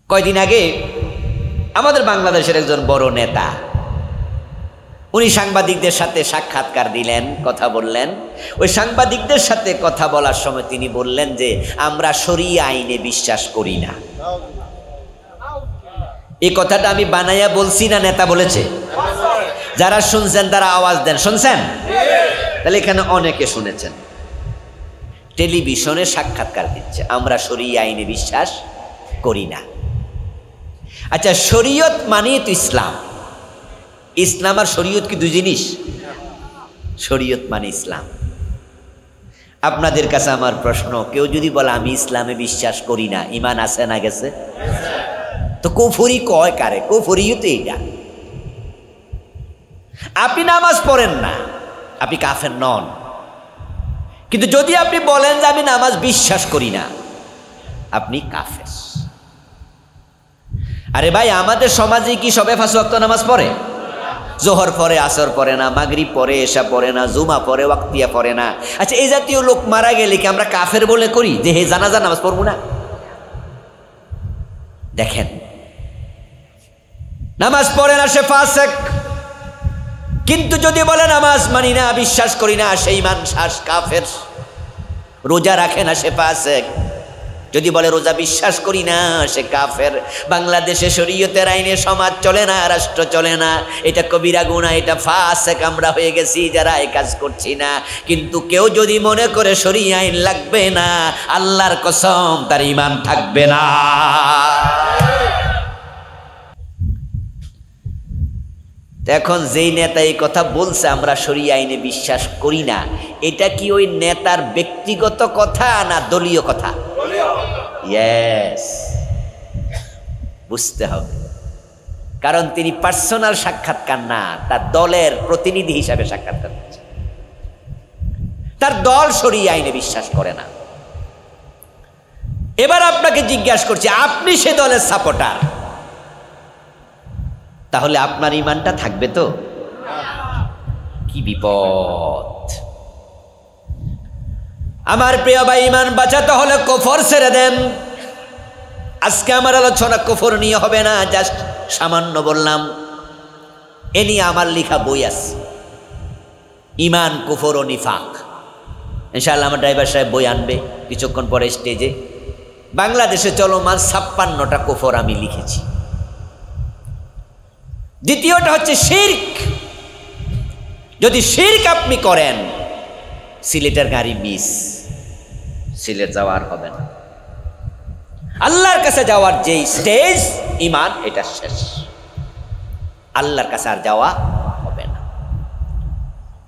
কয়দিন আগে আমাদের বাংলাদেশের একজন বড় নেতা উনি সাংবাদিকদের সাথে সাক্ষাৎকার দিলেন, কথা বললেন। ওই সাংবাদিকদের সাথে কথা বলার সময় তিনি বললেন যে আমরা শরিয়া আইনে বিশ্বাস করি না। এই কথাটা আমি বানাইয়া বলছি না নেতা বলেছে? যারা শুনছেন তারা আওয়াজ দেন। শুনছেন? তাহলে এখানে অনেকে শুনেছেন। টেলিভিশনে সাক্ষাৎকার দিচ্ছে, আমরা শরিয়া আইনে বিশ্বাস করি না। আচ্ছা, শরীয়ত মানেই তো ইসলাম। ইসলাম আর শরীয়ত কি দুই জিনিস? শরীয়ত মানে ইসলাম। আপনাদের কাছে আমার প্রশ্ন, কেউ যদি বলে আমি ইসলামে বিশ্বাস করি না, ঈমান আছে না গেছে? তো কুফরি কয় কারে? কুফরিও তো এইটা। আপনি নামাজ পড়েন না, আপনি কাফের নন। কিন্তু যদি আপনি বলেন যে আমি নামাজ বিশ্বাস করি না, আপনি কাফের। আরে ভাই, আমাদের সমাজে কি সবে 5 ওয়াক্ত নামাজ পড়ে? জোহর পড়ে, আসর পড়ে না, মাগরিব পড়ে, এশা পড়ে না, জুমা পড়ে, ওয়াক্তিয়া পড়ে না। আচ্ছা, এই জাতীয় লোক মারা গেলে কি আমরা কাফের বলে করি যে হে জানাজা নামাজ পড়বো না? দেখেন, নামাজ পড়ে না সে ফাসেক, কিন্তু যদি বলে নামাজ মানি না, বিশ্বাস করি না, সেই মানুষ কাফের। রোজা রাখে না, সে ফাসেক। যদি বলে রোজা বিশ্বাস করি না, সে কাফের। বাংলাদেশে শরীয়তের আইনে সমাজ চলে না, রাষ্ট্র চলে না, এটা কবিরা গুনাহ, এটা ফাসেক আমরা হয়ে গেছি যারা এই কাজ করছি না। কিন্তু কেউ যদি মনে করে শরীয় আইন লাগবে না, আল্লাহর কসম তার ঈমান থাকবে না। এখন যেই নেতা এই কথা বলছে আমরা শরীয় আইনে বিশ্বাস করি না, এটা কি ওই নেতার ব্যক্তিগত কথা না দলীয় কথা? ইয়েস, বুঝতে হবে। কারণ তিনি পার্সোনাল সাক্ষাৎকার না, তার দলের প্রতিনিধি হিসাবে সাক্ষাৎকার করছে। তার দল শরীয় আইনে বিশ্বাস করে না। এবার আপনাকে জিজ্ঞাসা করছি, আপনি সে দলের সাপোর্টার, তাহলে আপনার ঈমানটা থাকবে তো? কি বিপদ! আমার প্রিয় ভাই, ঈমান বাঁচাতে হলে কুফর ছেড়ে দেন। আজকে আমার আলোচনা কুফর নিয়ে হবে না, জাস্ট সামান্য বললাম। এ নিয়ে আমার লেখা বই আছে, ঈমান, কুফর ও নিফাক। ইনশাআল্লাহ আমার ড্রাইভার সাহেব বই আনবে কিছুক্ষণ পরে স্টেজে। বাংলাদেশে চলমান 56টা কুফর আমি লিখেছি। দ্বিতীয়টা হচ্ছে শিরক। যদি শিরক আপনি করেন, সিলেটের গাড়ি মিস, সিলেট যাওয়ার হবে না। আল্লাহর কাছে যাওয়ার যে স্টেজ ঈমান, এটা শেষ। আল্লাহর কাছে আর যাওয়া হবে না।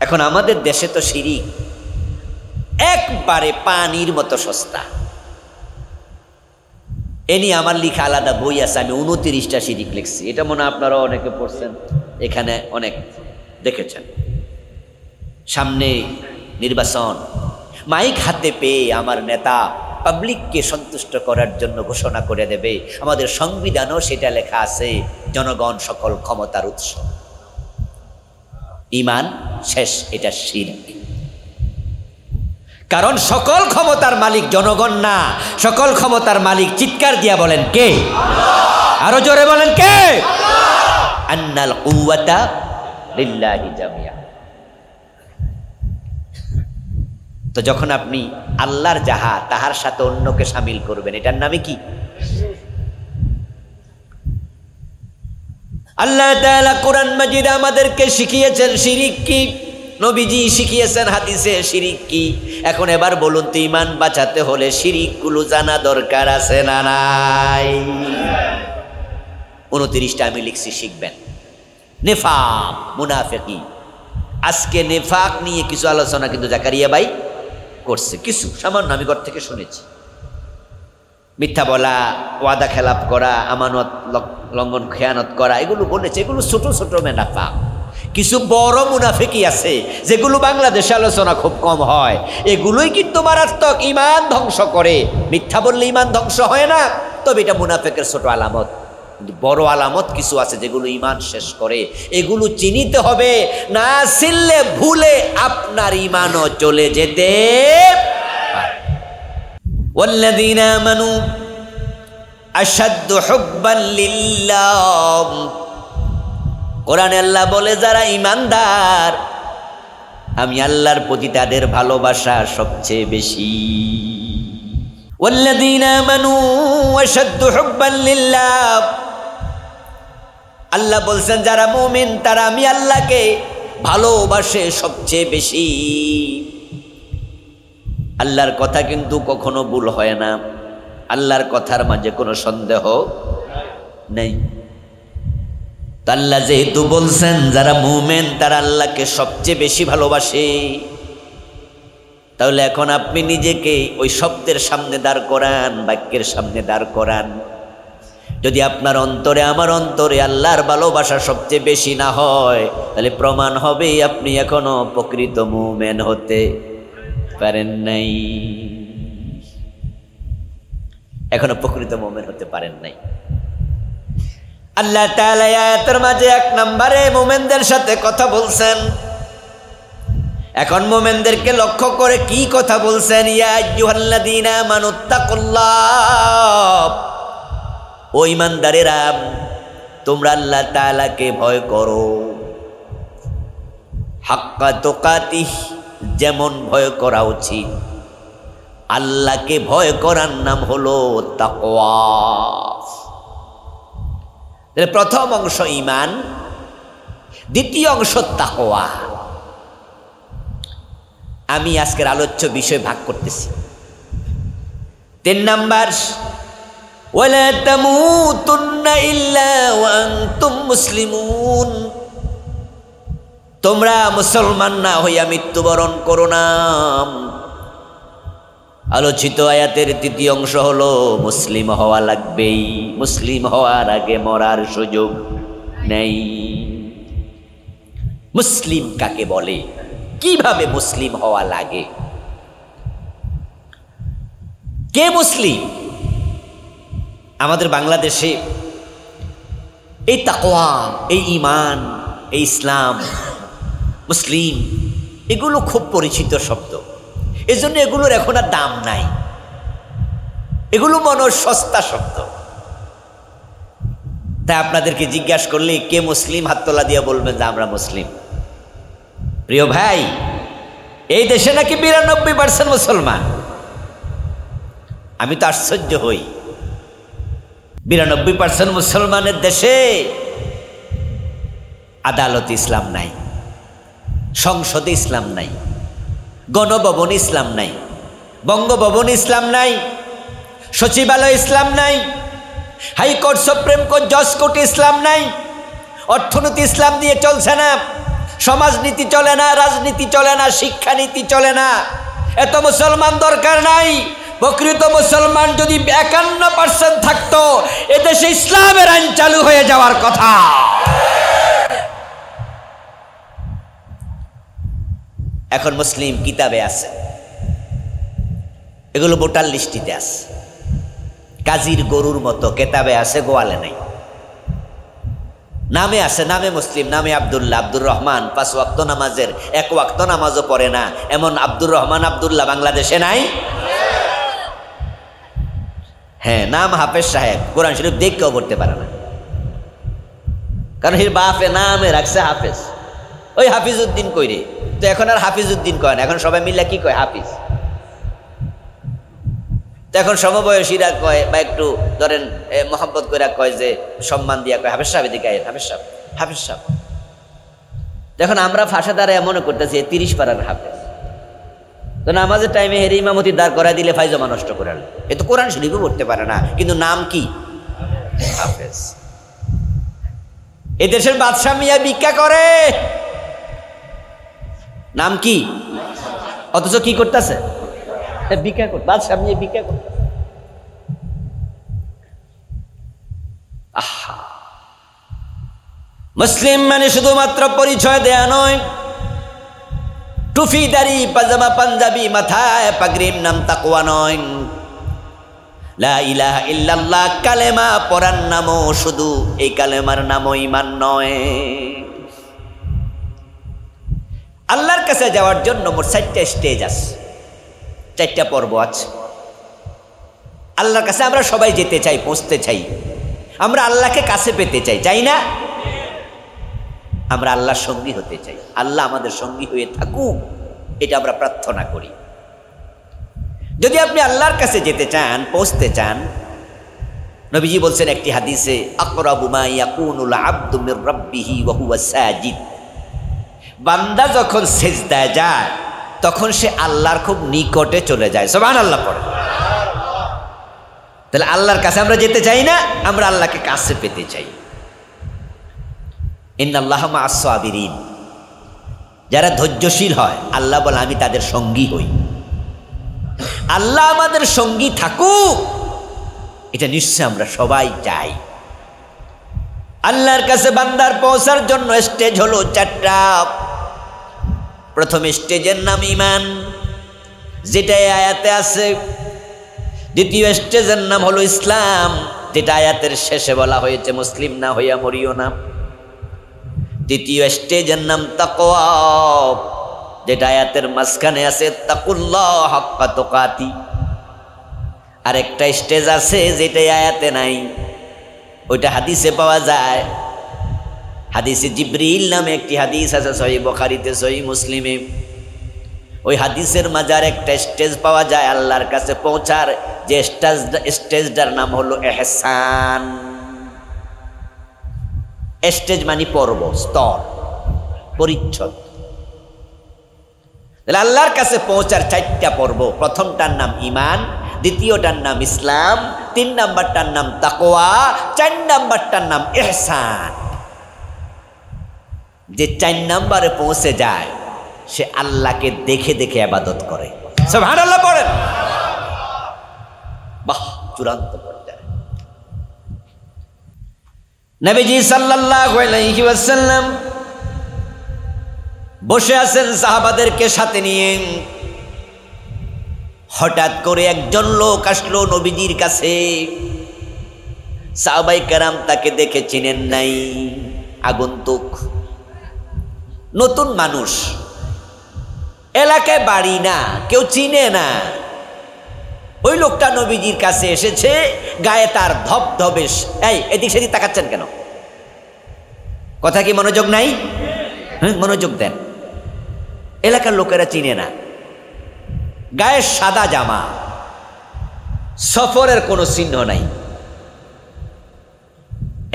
এখন আমাদের দেশে তো শিরক একবারে পানির মতো সস্তা। এ নিয়ে আমার লিখা আলাদা বই আছে, আমি 29টা শিরক লিখছি। এটা মনে হয় আপনারাও অনেকে পড়ছেন, এখানে অনেক দেখেছেন। সামনে নির্বাচন, মাইক হাতে পেয়ে আমার নেতা পাবলিককে সন্তুষ্ট করার জন্য ঘোষণা করে দেবে, আমাদের সংবিধানও সেটা লেখা আছে, জনগণ সকল ক্ষমতার উৎস। ঈমান শেষ, এটা শিরক। কারণ সকল ক্ষমতার মালিক জনগণ না, সকল ক্ষমতার মালিক, চিৎকার দিয়া বলেন কে? আরো জোরে বলেন কে? আন্নাল কুওয়াতা লিল্লাহি জামিয়া। তো যখন আপনি আল্লাহর যাহা তাহার সাথে অন্যকে শামিল করবেন, এটার নামে কি? আল্লাহ তাআলা কোরআন মাজিদ আমাদেরকে শিখিয়েছেন শিরক কি, নবীজি শিখিয়েছেন হাদিসে শিরক কি। এখন এবার বলুন তো, ঈমান বাঁচাতে হলে শিরকগুলো জানা দরকার আছে না নাই? 29টা আমি লিখছি, শিখবেন। নিফাক, মুনাফিকি। আজকে নিফাক নিয়ে কিছু আলোচনা কিন্তু জাকারিয়া ভাই করছে, কিছু সামান্য আমি ঘর থেকে শুনেছি। মিথ্যা বলা, ওয়াদা খেলাপ করা, আমানত লঙ্ঘন, খেয়ানত করা, এগুলো বলেছে। এগুলো ছোট ছোট মুনাফিক। কিছু বড় মুনাফিকি আছে যেগুলো বাংলাদেশে আলোচনা খুব কম হয়। এগুলোই কিন্তু মারাত্মক, ঈমান ধ্বংস করে। মিথ্যা বললে ঈমান ধ্বংস হয় না, তবে এটা মুনাফিকের ছোট আলামত। বড় আলামত কিছু আছে যেগুলো ঈমান শেষ করে। এগুলো চিনিতে হবে, না চিনলে ভুলে আপনার ঈমানও চলে যেতে পারে। ওয়াল্লাযীনা আমানু আশাদ্দু হুব্বান লিল্লাহ। কোরআনে আল্লাহ বলে যারা ঈমানদার আমি আল্লাহর প্রতি তাদের ভালোবাসা সবচেয়ে বেশি। ওয়াল্লাযীনা আমানু আশাদ্দু হুব্বান লিল্লাহ। আল্লাহ বলছেন যারা মুমিন তারা আমি আল্লাহকে ভালোবাসে সবচেয়ে বেশি। আল্লাহর কথা কিন্তু কখনো ভুল হয় না, আল্লাহর কথার মাঝে কোনো সন্দেহ নেই। আল্লাহ যেহেতু বলছেন যারা মুমিন তারা আল্লাহকে সবচেয়ে বেশি ভালোবাসে, তাহলে এখন আপনি নিজেকে ওই শব্দের সামনে দাঁড় করান, বাক্যের সামনে দাঁড় করান। যদি আপনার অন্তরে আমার অন্তরে আল্লাহর ভালোবাসা সবচেয়ে বেশি না হয়, তাহলে প্রমাণ হবে আপনি এখনো প্রকৃত মুমিন হতে পারেন নাই, এখনো প্রকৃত মুমিন হতে পারেন নাই। আল্লাহ তাআলা আয়াতের মাঝে 1 নম্বরে মুমিনদের সাথে কথা বলছেন। এখন মুমিনদেরকে লক্ষ্য করে কি কথা বলছেন? ইয়া আইয়ুহাল্লাযীনা আমানুত্তাকুল্লাহ, ও ঈমানদারেরা তোমরা আল্লাহ তাআলাকে ভয় করো। হাক্কা তুকাতিহ, যেমন ভয় করা উচিত। আল্লাহকে ভয় করার নাম হলো তাকওয়া। প্রথম অংশ ঈমান, দ্বিতীয় অংশ তাকওয়া। আমি আজকের আলোচ্য বিষয় ভাগ করতেছি। 3 নাম্বার, ওয়ালা তামুতুন্না ইল্লা ওয়া আনতুম মুসলিমুন। তোমরা মুসলমান না হইয়া মৃত্যুবরণ করো না। আলোচিত আয়াতের তৃতীয় অংশ হলো মুসলিম হওয়া লাগবেই, মুসলিম হওয়ার আগে মরার সুযোগ নেই। মুসলিম কাকে বলে, কিভাবে মুসলিম হওয়া লাগে, কে মুসলিম? আমাদের বাংলাদেশে এই তাকওয়া, এই ঈমান, এই ইসলাম, মুসলিম এগুলো খুব পরিচিত শব্দ। এজন্য এগুলোর এখন আর দাম নাই, এগুলো মনে সস্তা শব্দ। তাই আপনাদেরকে জিজ্ঞাসা করলে কে মুসলিম, হাত তোলা দিয়ে বলবেন যে আমরা মুসলিম। প্রিয় ভাই, এই দেশে নাকি 92% মুসলমান। আমি তো আশ্চর্য হই, 92% মুসলমানের দেশে আদালতে ইসলাম নাই, সংসদে ইসলাম নাই, গণভবন ইসলাম নাই, বঙ্গভবন ইসলাম নাই, সচিবালয় ইসলাম নাই, হাইকোর্ট, সুপ্রিম কোর্ট, জজ কোর্ট ইসলাম নাই, অর্থনীতি ইসলাম দিয়ে চলছে না, সমাজনীতি চলে না, রাজনীতি চলে না, শিক্ষানীতি চলে না। এত মুসলমান দরকার নাই। প্রকৃত মুসলমান যদি 51% থাকতো, এদেশে ইসলামের আইন চালু হয়ে যাওয়ার কথা। এখন মুসলিম কিতাবে আছে, এগুলো ভোটার লিস্টিতে আছে, কাজীর গরুর মতো কেতাবে আছে, গোয়ালে নাই। নামে আছে, নামে মুসলিম, নামে আব্দুল্লাহ, আব্দুর রহমান, 5 ওয়াক্ত নামাজের 1 ওয়াক্ত নামাজও পড়ে না, এমন আব্দুর রহমান, আব্দুল্লাহ বাংলাদেশে নাই। হ্যাঁ, নাম হাফেজ সাহেব, কোরআন শরীফ দেখেও পড়তে পারে না, কারণ এর বাপে নামে রাখছে হাফেজ। ওই হাফিজউদ্দিন কইরে, তো এখন আর হাফিজউদ্দিন কয় না, এখন সবাই মিলে কি কয়, হাফিজ। তো এখন সমবয়সীরা কয়, বা একটু ধরেন মোহাম্মত করে কয়, যে সম্মান দিয়া কয় হাফেজ সাহেব, এদিকে আয়েন, হাফেজ সাহেব, হাফেজ সাহেব। এখন আমরা ফাঁসা দ্বারা মনে করতেছি 30 পারার হাফেজ। তো নামাজের টাইমে হেরে ইমামতি দাঁড় করাই দিলে ফাইজমা নষ্ট করে আনলো। এ তো কোরআন শরীফও পড়তে পারে না, কিন্তু নাম কি, হাফেজ। এ দেশের বাদশা মিয়া ভিক্ষা করে, নাম কি, অথচ কি করতেছে, ভিক্ষা করতে। বাদশা মিয়া ভিক্ষা করতে। আহা, মুসলিম মানে শুধুমাত্র পরিচয় দেয়া নয়, টুপি, দাড়ি, পাজামা, পাঞ্জাবি, মাথায় পাগড়ির নাম তাকওয়া নয়। লা ইলাহা ইল্লাল্লাহ কালেমা পড়ার নামও শুধু এই কালেমার নামও ঈমান নয়। আল্লাহর কাছে যাওয়ার জন্য মোট 4টা স্টেজ আছে, 4টা পর্ব আছে। আল্লাহর কাছে আমরা সবাই যেতে চাই, পৌঁছতে চাই, আমরা আল্লাহকে কাছে পেতে চাই, চাই না? আমরা আল্লাহর সঙ্গী হতে চাই, আল্লাহ আমাদের সঙ্গী হয়ে থাকুক, এটা আমরা প্রার্থনা করি। যদি আপনি আল্লাহর কাছে যেতে চান, পৌঁছতে চান, নবীজি বলছেন একটি হাদিসে, আকরাবু মা ইয়াকুনুল আবদু মির রাব্বিহি ওয়া হুয়া সাজিদ, বান্দা যখন সিজদায় যায় তখন সে আল্লাহর খুব নিকটে চলে যায়। সুবহানাল্লাহ পড়ে। তাহলে আল্লাহর কাছে আমরা যেতে চাই না, আমরা আল্লাহকে কাছে পেতে চাই। ইন্নাল্লাহা মা'আস সাবিরিন, যারা ধৈর্যশীল হয় আল্লাহ বলে আমি তাদের সঙ্গী হই। আল্লাহ আমাদের সঙ্গী থাকুক, এটা নিশ্চয় আমরা সবাই চাই। আল্লাহর কাছে বান্দার পৌঁছার জন্য স্টেজ হলো 4টা। প্রথম স্টেজের নাম ঈমান, যেটা এই আয়াতে আছে। দ্বিতীয় স্টেজের নাম হলো ইসলাম, যেটা আয়াতের শেষে বলা হয়েছে, মুসলিম না হইয়া মরিও না। তৃতীয় স্টেজের নাম তাকওয়া, যেটা আয়াতের মাঝখানে আছে, তাকুল্লাহ হাক্কা তুকাতি। আরেকটা স্টেজ আছে যেটা আয়াতে নাই, ওইটা হাদিসে পাওয়া যায়। হাদিসে জিবরিল নামে একটি হাদিস আছে, সহিহ বুখারীতে, সহিহ মুসলিমে। ওই হাদিসের মাঝে একটা স্টেজ পাওয়া যায় আল্লাহর কাছে পৌঁছার, যে স্টেজটার নাম হলো ইহসান। স্টেজ মানে পর্ব, স্তর, পরিচ্ছদ। তাহলে আল্লাহর কাছে পৌঁছার 4টা পর্ব। প্রথমটার নাম ঈমান, দ্বিতীয়টার নাম ইসলাম, 3 নাম্বারটার নাম তাকওয়া, 4 নাম্বারটার নাম ইহসান। যে 4 নাম্বারে পৌঁছে যায় সে আল্লাহকে দেখে দেখে ইবাদত করে। সুবহানাল্লাহ পড়েন। বাহ, চূড়ান্ত পর্যায়ে। নবীজি সাল্লাল্লাহু আলাইহি ওয়াসাল্লাম বসে আছেন সাহাবাদেরকে সাথে নিয়ে। হঠাৎ করে একজন লোক আসলো নবীজির কাছে। সাহাবায়ে কেরাম তাকে দেখে চিনেন নাই, আগন্তুক, নতুন মানুষ, এলাকায় বাড়ি না, কেউ চিনে না। ওই লোকটা নবীজির কাছে এসেছে, গায়ে তার ধবধবে। এই এদিক সেদিক তাকাচ্ছেন কেন? কথা কি মনোযোগ নাই? হ্যাঁ, মনোযোগ দেন। এলাকার লোকেরা চিনে না, গায়ে সাদা জামা, সফরের কোনো চিহ্ন নাই,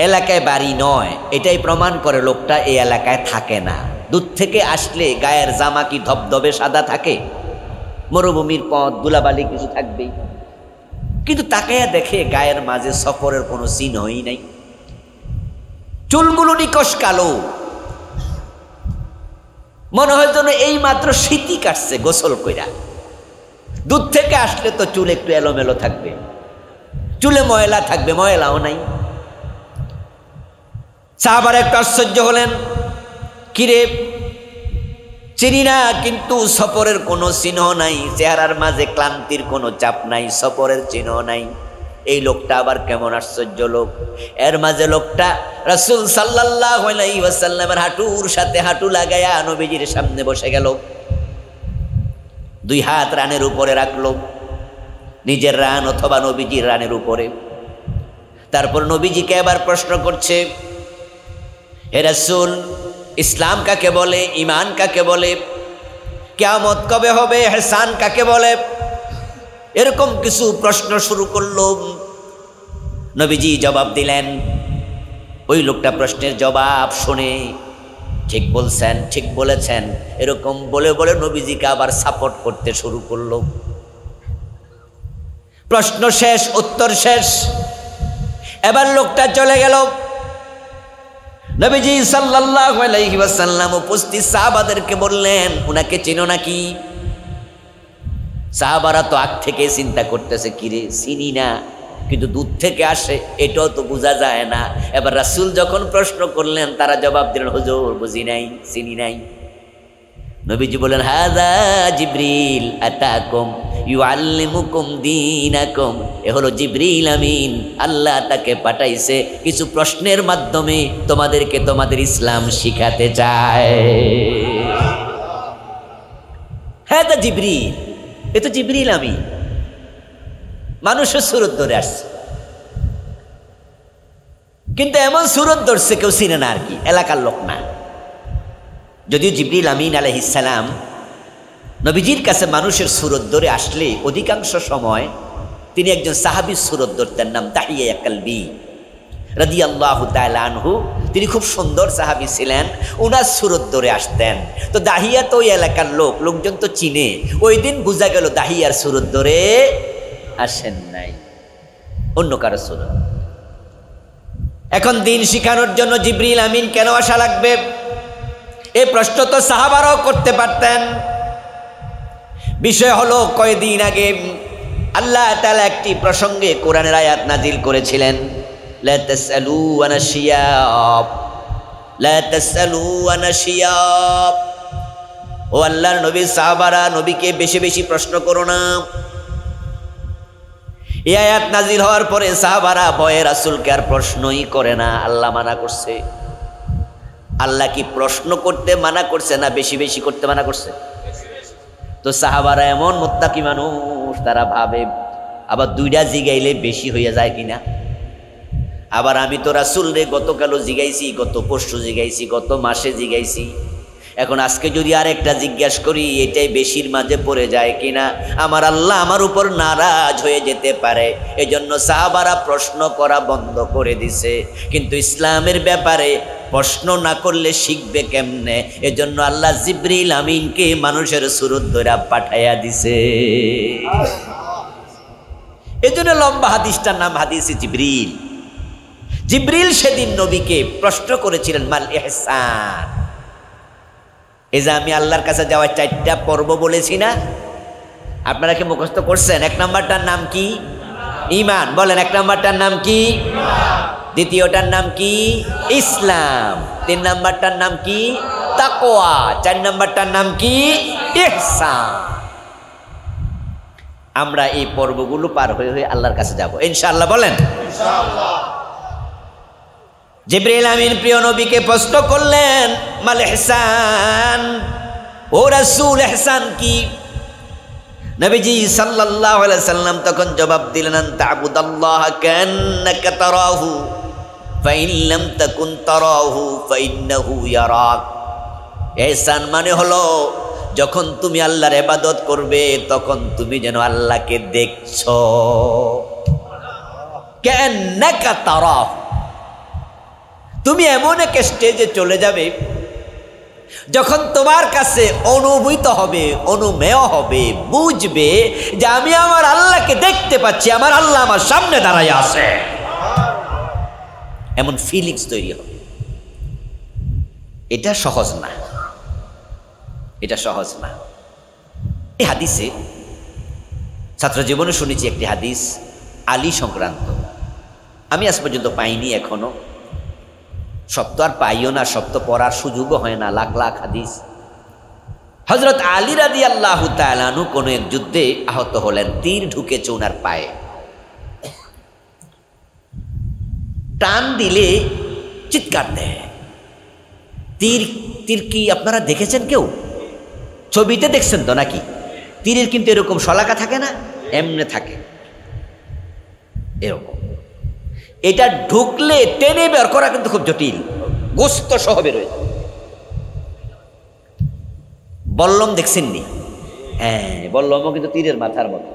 এলাকায় বাড়ি নয়, এটাই প্রমাণ করে লোকটা এই এলাকায় থাকে না। দূর থেকে আসলে গায়ের জামা কি ধবধবে সাদা থাকে? মরুভূমির পথ, ধুলাবালি কিছু থাকবেই, কিন্তু তাকাইয়া দেখে গায়ের মাঝে সফরের কোনো চিহ্নই নাই। চুলগুলো নিকশ কালো, মনে হয় যেন এই মাত্র শীতই কাটছে গোসল কইরা। দূর থেকে আসলে তো চুল একটু এলোমেলো থাকবে, চুলে ময়লা থাকবে, ময়লাও নাই। সাহাবারা একটু আশ্চর্য হলেন, কিরে চিনি না, কিন্তু সফরের কোনো চিহ্ন নাই, চেহারার মাঝে ক্লান্তির কোনো চাপ নাই, সফরের চিহ্ন নাই। এই লোকটা আবার কেমন আশ্চর্য লোক! এর মাঝে লোকটা রাসূল সাল্লাল্লাহু আলাইহি ওয়াসাল্লামের হাঁটুর সাথে হাঁটু লাগায়া নবীজির সামনে বসে গেল। 2 হাত রানের উপরে রাখলো, নিজের রান অথবা নবীজির রানের উপরে। তারপর নবীজিকে আবার প্রশ্ন করছে, হে রাসূল, ইসলাম কাকে বলে, ঈমান কাকে বলে, কিয়ামত কবে হবে, ইহসান কাকে বলে? এরকম কিছু প্রশ্ন শুরু করলো। নবীজি জবাব দিলেন। ওই লোকটা প্রশ্নের জবাব শুনে ঠিক বলছেন, ঠিক বলেছেন, এরকম বলে বলে নবীজিকে আবার সাপোর্ট করতে শুরু করলো। প্রশ্ন শেষ, উত্তর শেষ, এবার লোকটা চলে গেল। নবীজি সাল্লাল্লাহু আলাইহি ওয়াসাল্লাম উপস্থিত সাহাবাদেরকে বললেন, উনাকে চিনো নাকি? সাহাবারা তো আগ থেকে চিন্তা করতেছে, কিরে চিনি না, কিন্তু দূর থেকে আসে এটাও তো বোঝা যায় না। এবার রাসূল যখন প্রশ্ন করলেন, তারা জবাব দিলেন, হুজুর বুঝি নাই, চিনি নাই। নবীজি বলেন, হাযা জিবরিল আতাকুম ইউআল্লিমুকুম দীনাকুম। এ হলো জিবরিল আমিন, আল্লাহ তাকে পাঠাইছে কিছু প্রশ্নের মাধ্যমে তোমাদেরকে তোমাদের ইসলাম শিখাতে চায়। হাযা জিবরিল, এ তো জিবরিল আমিন। মানুষের সুরত ধরে আসছে, কিন্তু এমন সুরত ধরছে কেউ চিনে না আর কি, এলাকার লোক না। যদিও জিবরিল আমিন আলাইহিস সালাম নবীজির কাছে মানুষের সুরত ধরে আসলে অধিকাংশ সময় তিনি একজন সাহাবীর সুরত ধরতেন, নাম দাহিয়া কালবি রাদিয়াল্লাহু তাআলা আনহু। তিনি খুব সুন্দর সাহাবী ছিলেন, ওনার সুরত ধরে আসতেন। তো দাহিয়া তো ওই এলাকার লোকজন তো চিনে। ওই দিন বোঝা গেল দাহিয়ার সুরত ধরে আসেন নাই, অন্য কারো সুরত। এখন দিন শিখানোর জন্য জিবরিল আমিন কেন আসা লাগবে, এই প্রশ্ন তো সাহাবারাও করতে পারতেন। বিষয় হলো, কয়েকদিন আগে আল্লাহ তাআলা একটি প্রসঙ্গে কোরআনের আয়াত নাজিল করেছিলেন, লা তাসআলু আনা শিয়াব, লা তাসআলু আনা শিয়াব। ও আল্লাহর নবী, সাহাবারা নবীকে বেশি বেশি প্রশ্ন করো না। এই আয়াত নাজিল হওয়ার পরে সাহাবারা ভয়ে রাসূলকে আর প্রশ্নই করে না। আল্লাহ মানা করছে। আল্লাহ কি প্রশ্ন করতে মানা করছে না বেশি বেশি করতে মানা করছে? তো সাহাবারা এমন মুত্তাকি মানুষ, তারা ভাবে আবার দুইটা জিগাইলে বেশি হইয়া যায় কিনা। আবার আমি তো রাসূল রে গতকালও জিগাইছি, গত পরশু জিগাইছি, গত মাসে জিগাইছি, এখন আজকে যদি আরেকটা জিজ্ঞাসা করি এটাই বেশির মাঝে পড়ে যায় কিনা, আমার আল্লাহ আমার উপর নারাজ হয়ে যেতে পারে। এজন্য সাহাবারা প্রশ্ন করা বন্ধ করে দিছে। কিন্তু ইসলামের ব্যাপারে প্রশ্ন না করলে শিখবে কেমনে? এজন্য আল্লাহ জিবরিল আমিনকে মানুষের সুরত ধরে পাঠাইয়া দিছে। এজন্য লম্বা হাদিসটার নাম হাদিসে জিবরিল। জিবরিল সেদিন নবীকে প্রশ্ন করেছিলেন, মাল ইহসান। এই যে আমি আল্লাহর কাছে যাওয়ার 4টা পর্ব বলেছি না, আপনারা কি মুখস্থ করছেন? 1 নাম্বারটার নাম কি? ঈমান। বলেন, 1 নাম্বারটার নাম কি? দ্বিতীয়টার নাম কি? ইসলাম। 3 নাম্বারটার নাম কি? তাকওয়া। 4 নাম্বারটার নাম কি? ইহসান। আমরা এই পর্বগুলো পার হয়ে হয়ে আল্লাহর কাছে যাব ইনশাআল্লাহ। বলেন ইনশাআল্লাহ। জিবরিল আমিন প্রিয় নবীকে প্রশ্ন করলেন, মাল ইহসান, ও রাসূল ইহসান কি? নবীজি সাল্লাল্লাহু আলাইহি সাল্লাম তখন জবাব দিলেন, আন তা'বুদাল্লাহা কান্নাকা তারাহু ফাইন লাম তাকুন তারাহু ফাইন্নাহু ইয়ারাক। ইহসান মানে হলো, যখন তুমি আল্লাহর ইবাদত করবে তখন তুমি যেন আল্লাহকে দেখছো। কান্নাকা তারাহু, তুমি এমন এক স্টেজে চলে যাবে যখন তোমার কাছে অনুভূত হবে, অনুমেয় হবে, বুঝবে যে আমি আমার আল্লাহকে দেখতে পাচ্ছি, আমার আল্লাহ আমার সামনে দাঁড়ায় আছে। এমন ফিলিংস তৈরি হবে। এটা সহজ না, এটা সহজ না। এই হাদিসে ছাত্র জীবনে শুনেছি একটি হাদিস আলী সংক্রান্ত, আমি আজ পর্যন্ত পাইনি এখনো, সব তো আর পাইও না, সব তো পড়ার সুযোগও হয় না, লাখ লাখ হাদিস। হযরত আলী রাদিয়াল্লাহু তাআলা আনহু কোনো এক যুদ্ধে আহত হলেন, তীর ঢুকেছে ওনার পায়ে। টান দিলে চিৎকার দেয়। তীর কি আপনারা দেখেছেন কেউ? ছবিতে দেখছেন তো নাকি? তীরের কিন্তু এরকম শলাকা থাকে না, এমনে থাকে এরকম। এটা ঢুকলে টেনে বের করা কিন্তু খুব জটিল, গোস্ত সহ বের হয়ে যায়। বল্লম দেখছেননি? হ্যাঁ, বল্লমও কিন্তু তীরের মাথার মতো।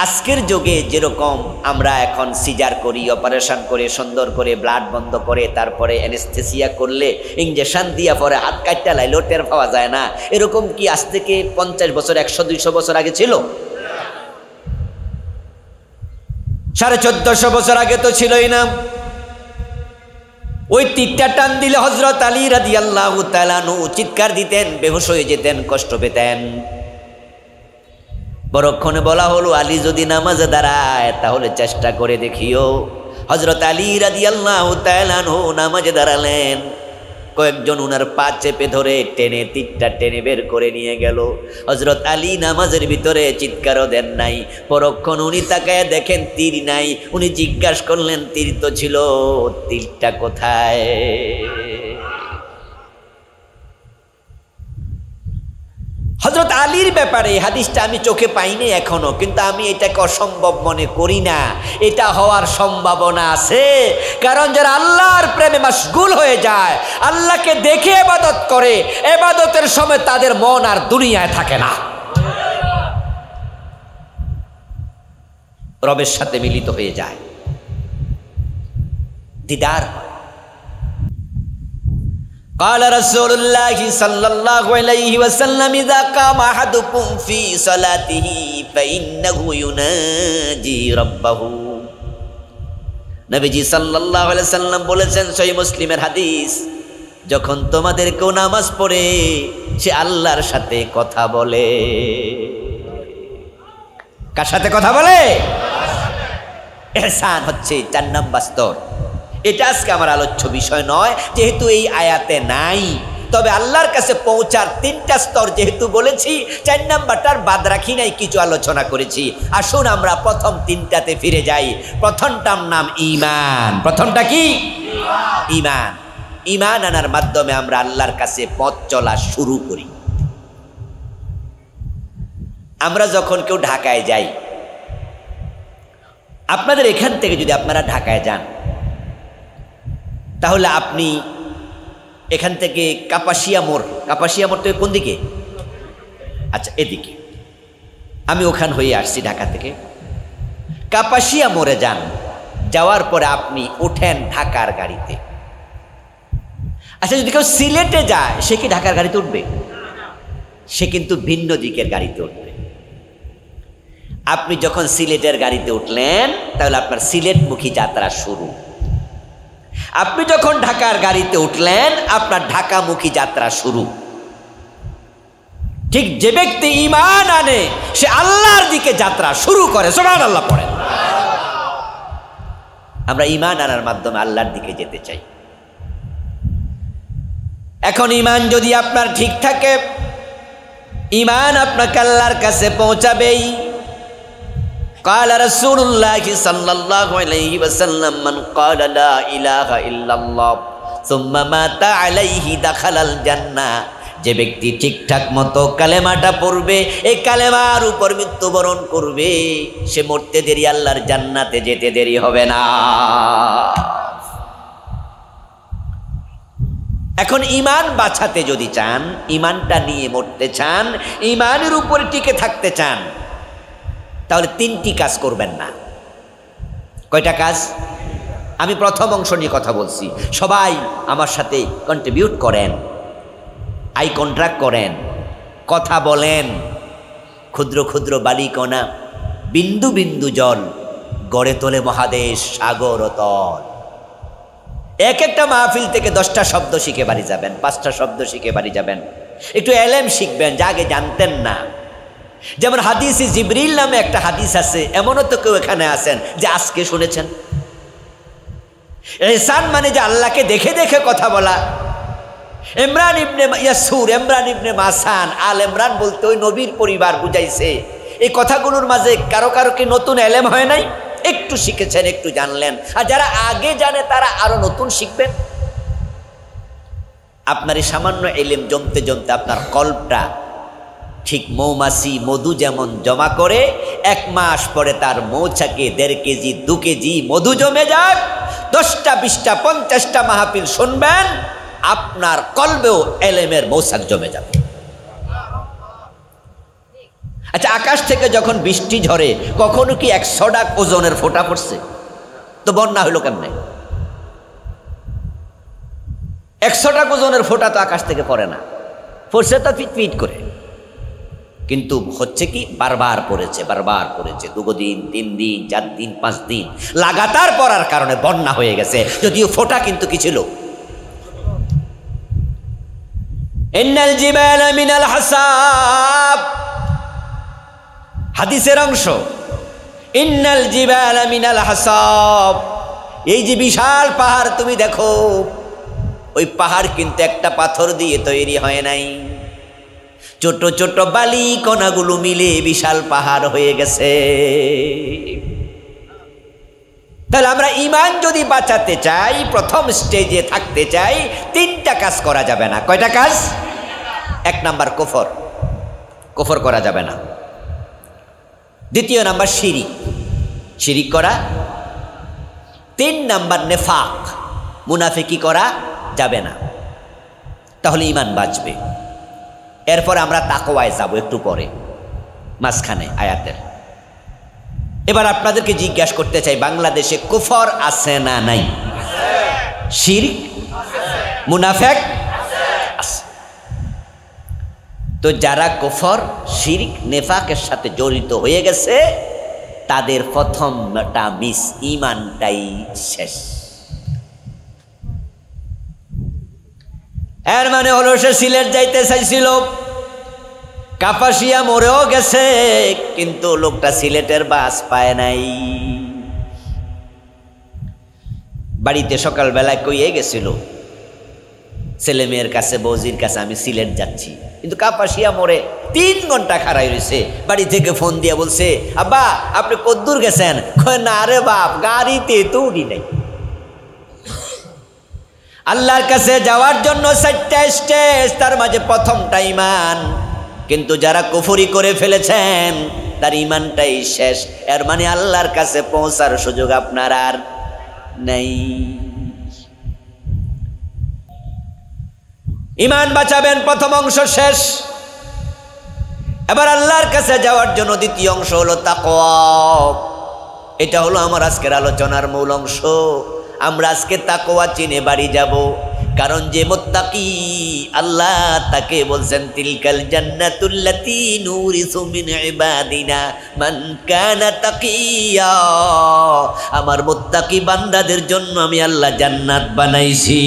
আজকের যুগে যেরকম আমরা এখন সিজার করি, অপারেশন করে সুন্দর করে ব্লাড বন্ধ করে তারপরে অ্যানেস্থেসিয়া করলে ইঞ্জেকশন দিয়া পরে হাত কাটটা লাইলেও টের পাওয়া যায় না, এরকম কি আজ থেকে 50 বছর 100-200 বছর আগে ছিল? 1450 বছর আগে তো ছিলই না। ওই তীরটা টান দিলে হযরত আলী রাদিয়াল্লাহু তাআলা আনহু চিৎকার দিতেন, বেহুশ হয়ে যেতেন, কষ্ট পেতেন। পরক্ষণে বলা হলো, আলী যদি নামাজে দাঁড়ায় তাহলে চেষ্টা করে দেখিও। হযরত আলী রাদিয়াল্লাহু তাআলা আনহু নামাজে দাঁড়ালেন। কয়েকজন উনার পা চেপে ধরে টেনে তীরটা টেনে বের করে নিয়ে গেল। হযরত আলী নামাজের ভিতরে চিৎকারও দেন নাই। পরক্ষণ উনি তাকায় দেখেন তীর নাই। উনি জিজ্ঞাসা করলেন, তীর তো ছিল, তীরটা কোথায়? হযরত আলীর ব্যাপারে এই হাদিসটা আমি চোখে পাইনি এখনো, কিন্তু আমি এটাকে অসম্ভব মনে করি না। এটা হওয়ার সম্ভাবনা আছে, কারণ যারা আল্লাহর প্রেমে মশগুল হয়ে যায়, আল্লাহকে দেখে ইবাদত করে, ইবাদতের সময় তাদের মন আর দুনিয়ায় থাকে না, রবের সাথে মিলিত হয়ে যায়, দিদার। قال رسول الله صلى الله عليه وسلم إذا قام أحدكم في صلاته فإنه يناجي ربه। নবীজি সাল্লাল্লাহু আলাইহি সাল্লাম বলেছেন, সহিহ মুসলিমের হাদিস, যখন তোমাদের কেউ নামাজ পড়ে সে আল্লাহর সাথে কথা বলে। কার সাথে কথা বলে? ইহসান হচ্ছে 4 নম্বর স্তর। এটা আজকে আমার আলোচ্য বিষয় নয়, যেহেতু এই আয়াতে নাই। তবে আল্লাহর কাছে পৌঁছার 3টা স্তর যেহেতু বলেছি, 4 নাম্বারটার বাদ রাখি নাই, কিছু আলোচনা করেছি। আসুন আমরা প্রথম 3টাতে ফিরে যাই। প্রথমটার নাম ঈমান। প্রথমটা কি? ঈমান। ঈমান আনার মাধ্যমে আমরা আল্লাহর কাছে পথ চলা শুরু করি। আমরা যখন কেউ ঢাকায় যাই, আপনাদের এখান থেকে যদি আপনারা ঢাকায় যান, তাহলে আপনি এখান থেকে কাপাসিয়া মোড় থেকে কোন দিকে? আচ্ছা, এদিকে। আমি ওখান হয়ে আসছি ঢাকা থেকে। কাপাসিয়া মোড়ে যান, যাওয়ার পরে আপনি ওঠেন ঢাকার গাড়িতে। আচ্ছা, যদি কেউ সিলেটে যায়, সে কি ঢাকার গাড়িতে উঠবে? সে কিন্তু ভিন্ন দিকের গাড়িতে উঠবে। আপনি যখন সিলেটের গাড়িতে উঠলেন, তাহলে আপনার সিলেটমুখী যাত্রা শুরু। আপনি যখন ঢাকার গাড়িতে উঠলেন, আপনার ঢাকামুখী যাত্রা শুরু। ঠিক যে ব্যক্তি ঈমান আনে, সে আল্লাহর দিকে যাত্রা শুরু করে। সুবহানাল্লাহ পড়েন। আমরা ঈমান আনার মাধ্যমে আল্লাহর দিকে যেতে চাই। এখন ঈমান যদি আপনার ঠিক থাকে, ঈমান আপনাকে আল্লাহর কাছে পৌঁছাবেই। قال رسول الله صلى الله عليه وسلم من قال لا إله إلا الله ثم مات عليه دخل الجنة। যে ব্যক্তি ঠিকঠাক মতো কালেমাটা পড়বে, এই কালেমার উপর মৃত্যুবরণ করবে, সে মরতে দেরি আল্লাহর জান্নাতে যেতে দেরি হবে না। এখন ঈমান বাঁচাতে যদি চান, ঈমানটা নিয়ে মরতে চান, ঈমানের উপরে টিকে থাকতে চান, তাহলে 3টি কাজ করবেন না। কয়টা কাজ? আমি প্রথম অংশ নিয়ে কথা বলছি। সবাই আমার সাথে কন্ট্রিবিউট করেন, আই কন্ট্রাক্ট করেন, কথা বলেন। ক্ষুদ্র ক্ষুদ্র বালিকণা, বিন্দু বিন্দু জল গড়ে তোলে মহাদেশ সাগর তল। এক একটা মাহফিল থেকে 10টা শব্দ শিখে বাড়ি যাবেন, 5টা শব্দ শিখে বাড়ি যাবেন। একটু এলেম শিখবেন, যা আগে জানতেন না। যেমন হাদিসে জিবরিল নামে একটা হাদিস আছে, এমনও তো কেউ এখানে আছেন যে আজকে শুনেছেন। ইহসান মানে যে আল্লাহকে দেখে দেখে কথা বলা। ইমরান ইবনে ইয়াসুর, ইমরান ইবনে মাসান, আল ইমরান বলতে ওই নবীর পরিবার বুঝাইছে। এই কথাগুলোর মাঝে কারো কারো কি নতুন এলেম হয় নাই? একটু শিখেছেন, একটু জানলেন। আর যারা আগে জানে তারা আরো নতুন শিখবেন। আপনার এই সামান্য এলেম জমতে জমতে আপনার কল্পটা ঠিক মৌমাছি মধু যেমন জমা করে, 1 মাস পরে তার মৌচাকে 1.5 কেজি 2 কেজি মধু জমে যাক। 10টা 20টা 50টা মাহফিল শুনবেন, আপনার কলবেও এলেমের মৌচাক জমে যাবে। আচ্ছা, আকাশ থেকে যখন বৃষ্টি ঝরে, কখনো কি 100 ডাক ওজনের ফোঁটা পড়ছে? তো বন্যা হইল কেমনে? 100 ডাক ওজনের ফোঁটা তো আকাশ থেকে পড়ে না, পড়ছে তো ফিট ফিট করে। কিন্তু হচ্ছে কি, বারবার পড়েছে, 2 দিন 3 দিন 4 দিন 5 দিন লাগাতার পড়ার কারণে বন্যা হয়ে গেছে। যদিও ফোঁটা কিন্তু কি ছিল? ইন্নাল জিবালা মিনাল হাসাব, হাদিসের অংশ। ইন্নাল জিবালা মিনাল হাসাব, এই যে বিশাল পাহাড় তুমি দেখো, ওই পাহাড় কিন্তু একটা পাথর দিয়ে তৈরি হয় নাই। ছোট ছোট বালি কণাগুলো মিলে বিশাল পাহাড় হয়ে গেছে। তাহলে আমরা ঈমান যদি বাঁচাতে চাই, প্রথম স্টেজে থাকতে চাই, 3টা কাজ করা যাবে না। কয়টা কাজ? 1 নাম্বার কুফর। কুফর করা যাবে না। দ্বিতীয় নাম্বার শিরিক, শিরিক করা। 3 নাম্বার নেফাক, মুনাফিকি করা যাবে না, তাহলে ঈমান বাঁচবে। এরপর আমরা তাকওয়ায় যাব একটু পরে, মাঝখানে আয়াতের। এবার আপনাদেরকে জিজ্ঞাসা করতে চাই, বাংলাদেশে কুফর আছে না নাই? শিরক, মুনাফিক আছে। তো যারা কুফর, শিরক, নেফাকের সাথে জড়িত হয়ে গেছে, তাদের প্রথমটা মিস, ঈমানটাই শেষ। এর মানে হলো সে সিলেট যাইতে চাইছিল, কাপাসিয়া মরেও গেছে, কিন্তু লোকটা সিলেটের বাস পায় নাই। বাড়িতে সকালবেলায় কইয়ে গেছিল ছেলে মেয়ের কাছে, বৌজির কাছে, আমি সিলেট যাচ্ছি, কিন্তু কাপাসিয়া মোড়ে 3 ঘন্টা খাড়াই রয়েছে। বাড়ি থেকে ফোন দিয়ে বলছে, আব্বা আপনি কদ্দূর গেছেন? কয় না রে বাপ, গাড়িতে তো উঠি নাই। আল্লাহর কাছে যাওয়ার জন্য 4টা স্টেজ, তার মাঝে প্রথমটা ঈমান। কিন্তু যারা কুফরি করে ফেলেছেন, তার ঈমানটাই শেষ। এর মানে আল্লাহর কাছে পৌঁছার সুযোগ আপনার আর নেই। ঈমান বাঁচাবেন, প্রথম অংশ শেষ। এবার আল্লাহর কাছে যাওয়ার জন্য দ্বিতীয় অংশ হলো তাকওয়া। এটা হলো আমার আজকের আলোচনার মূল অংশ। আমরা আজকে তাকওয়া চিনে বাড়ি যাব, কারণ যে মুত্তাকি আল্লাহ তাকে বলছেন তিলকাল জান্নাতুল্লাতী নুরিসু মিন ইবাদিনা মান কানা তাকিয়া। আমার মুত্তাকি বান্দাদের জন্য আমি আল্লাহ জান্নাত বানাইছি।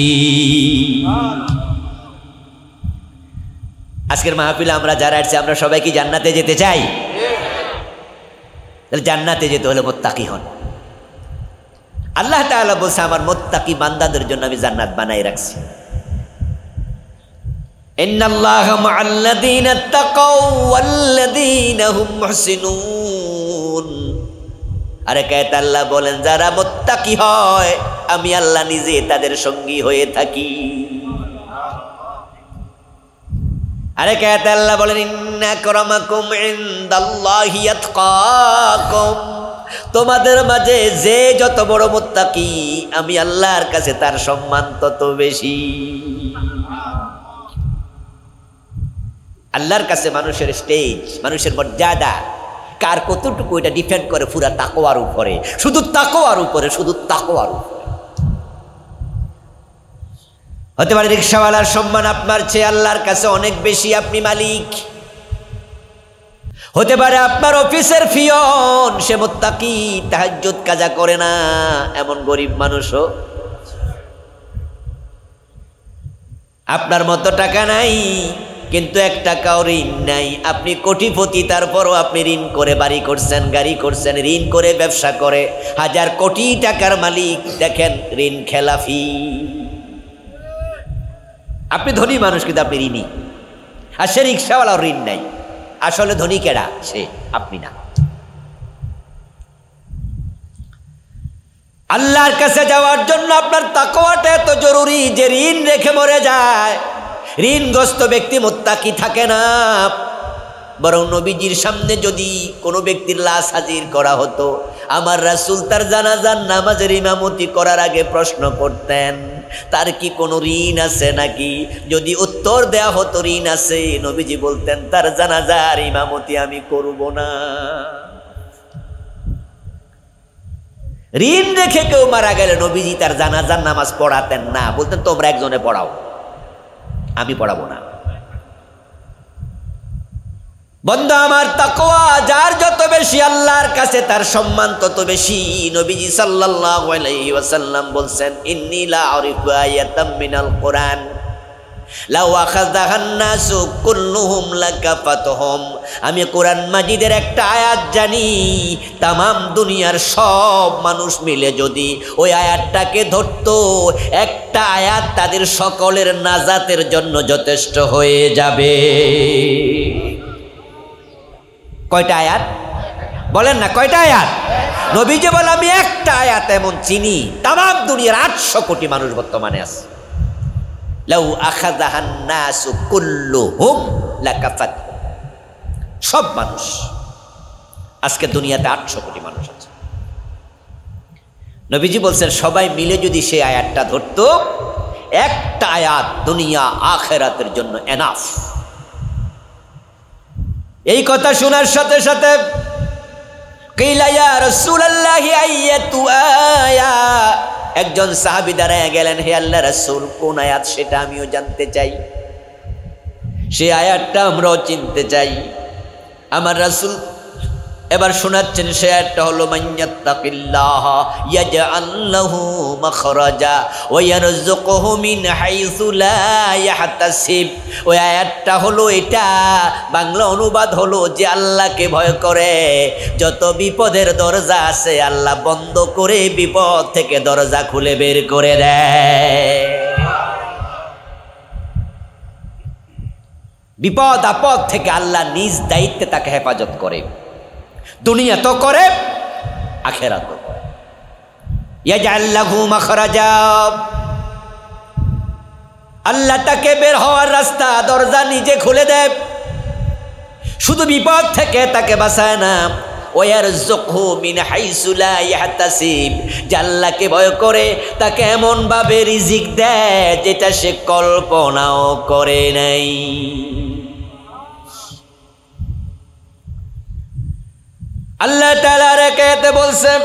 আজকের মাহফিলে আমরা যারা আসছি, আমরা সবাই কি জান্নাতে যেতে চাই? তাহলে জান্নাতে যেতে হলে মুত্তাকি হন। আল্লাহ তাআলা বলছে আমার মুত্তাকি বান্দাদের জন্য আমি জান্নাত বানাই রাখছি। ইন্নাল্লাহা মা'আল্লাযীনা তাকাও ওয়াল্লাযীনা হুম মুহসিনুন। আরে কায়েত আল্লাহ বলেন, যারা মুত্তাকি হয় আমি আল্লাহ নিজে তাদের সঙ্গী হয়ে থাকি। আরে কায়েত আল্লাহ বলেন, ইন্না আকরামাকুম ইনদাল্লাহি আতকাকুম। তোমাদের মাঝে যে যত বড় মুত্তাকি, আমি আল্লাহর কাছে তার সম্মান তত বেশি। আল্লাহর কাছে মানুষের স্টেজ, মানুষের মর্যাদা কার কতটুকু, এটা ডিপেন্ড করে পুরা তাকওয়ার উপরে, শুধু তাকওয়ার উপরে, শুধু তাকওয়ার উপরে। হতে পারে রিকশাওয়ালার সম্মান আপনার চেয়ে আল্লাহর কাছে অনেক বেশি, আপনি মালিক। হতে পারে আপনার অফিসের পিয়ন, সে মুত্তাকি, তাহাজ্জুদ কাজা করে না, এমন গরিব মানুষও। আপনার মতো টাকা নাই, কিন্তু 1 টাকাও ঋণ নাই। আপনি কোটিপতি, তারপরও আপনি ঋণ করে বাড়ি করছেন, গাড়ি করছেন, ঋণ করে ব্যবসা করে, 1000 কোটি টাকার মালিক, দেখেন ঋণ খেলাফি। আপনি ধনী মানুষ, কিন্তু আপনি ঋণী। আর সে রিক্সাওয়ালাও ঋণ নাই। আসলে ধনী কেডা? সে, আপনি না। আল্লাহর কাছে যাওয়ার জন্য আপনার তাকওয়াটা এত জরুরি যে ঋণ রেখে মরে যায়। ঋণগ্রস্ত ব্যক্তি মুত্তাকি থাকে না। বরং নবীজির সামনে যদি কোনো ব্যক্তির লাশ হাজির করা হতো, আমার রাসূল তার জানাজার নামাজের ইমামতি করার আগে প্রশ্ন করতেন, তার কি কোনো ঋণ আছে নাকি? যদি উত্তর দেয়া হতো ঋণ আছে, নবীজি বলতেন তার জানাজার ইমামতি আমি করব না। ঋণ রেখে কেউ মারা গেলে নবীজি তার জানাজার নামাজ পড়াতেন না, বলতেন তোমরা একজনে পড়াও, আমি পড়াবো না। বন্ধু আমার, তাকওয়া যার যত বেশি আল্লাহর কাছে তার সম্মান তত বেশি। নবীজি সাল্লাল্লাহু আলাইহি ওয়াসাল্লাম বলছেন, ইন্নী লা আরিফু আয়াতাম মিনাল কুরআন লাউ আখাযাহান নাসু কুল্লুহুম লাকাফাতুহুম। আমি কোরআন মাজিদের একটা আয়াত জানি, তামাম দুনিয়ার সব মানুষ মিলে যদি ওই আয়াতটাকে ধরতো, একটা আয়াত তাদের সকলের নাজাতের জন্য যথেষ্ট হয়ে যাবে। কয়টা আয়াত বলেন না? কয়টা আয়াত? নবীজি বলে আমি একটা আয়াত এমন চিনি, তামাম দুনিয়ার 800 কোটি মানুষ বর্তমানে আছে। লাউ আখাযাহান নাসু কুল্লুহুম লাকাফাত। সব মানুষ। আজকে দুনিয়াতে 800 কোটি মানুষ আছে। নবীজি বলছেন সবাই মিলে যদি সেই আয়াতটা ধরতো, একটা আয়াত দুনিয়া আখিরাতের জন্য এনাফ। এই কথা শোনার সাথে সাথে কিলা ইয়া রাসূলুল্লাহি আইয়াতু আয়া, একজন সাহাবী দাঁড়ায় গেলেন, হে আল্লাহর রাসূল কোন আয়াত সেটা আমিও জানতে চাই, সেই আয়াতটা আমরাও চিনতে চাই। আমার রাসূল এবার শোনাচ্ছেন, সে আয়াতটা হলো মাইয়াত্তাকিল্লাহ ইয়াজআল লাহু মাখরাজা ওয়া ইয়ারযুকুহু মিন হাইসু লা ইয়াহতাসিব। ওই আয়াতটা হলো এটা, বাংলা অনুবাদ হলো যে আল্লাহকে ভয় করে, যত বিপদের দরজা আছে আল্লাহ বন্ধ করে বিপদ থেকে দরজা খুলে বের করে দেয়। বিপদ আপদ থেকে আল্লাহ নিজ দায়িত্বে তাকে হেফাজত করে, দুনিয়া তো করে আখিরাত তো করে। ইয়াজআল লাহু মাখরাজা, আল্লাহ তাকে বের হওয়ার রাস্তা দরজা নিজে খুলে দেয়, শুধু বিপদ থেকে তাকে বাঁচায় না। ওয়া ইয়ারযুকহু মিন হাইসু লা ইয়াহতাসিব, যে আল্লাহকে ভয় করে তাকে এমন ভাবে রিজিক দেয় যেটা সে কল্পনাও করে নাই। আল্লাহ তাআলা রাকাতে বলছেন,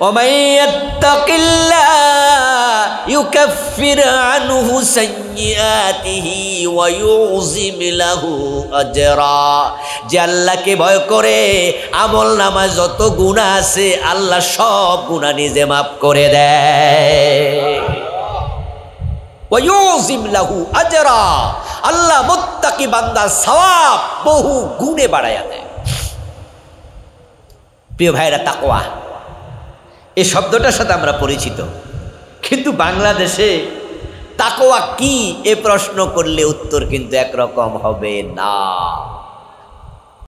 ওমান ইয়াত্তাকিল্লাহ ইউকাফির আনহু সাইয়্যাতিহি ওয়া ইউযিম লাহু আজরা। যে আল্লাহকে ভয় করে আমলনামায় যত গুনাহ আছে আল্লাহ সব গুনাহ নিজে মাফ করে দেয়। ওয়া ইউযিম লাহু আজরা, আল্লাহ মুত্তাকি বান্দার সওয়াব বহু গুণে বাড়ায়া দেয়। প্রিয় ভাইরা, তাকওয়া এই শব্দটার সাথে আমরা পরিচিত, কিন্তু বাংলাদেশে তাকওয়া কি এ প্রশ্ন করলে উত্তর কিন্তু একরকম হবে না।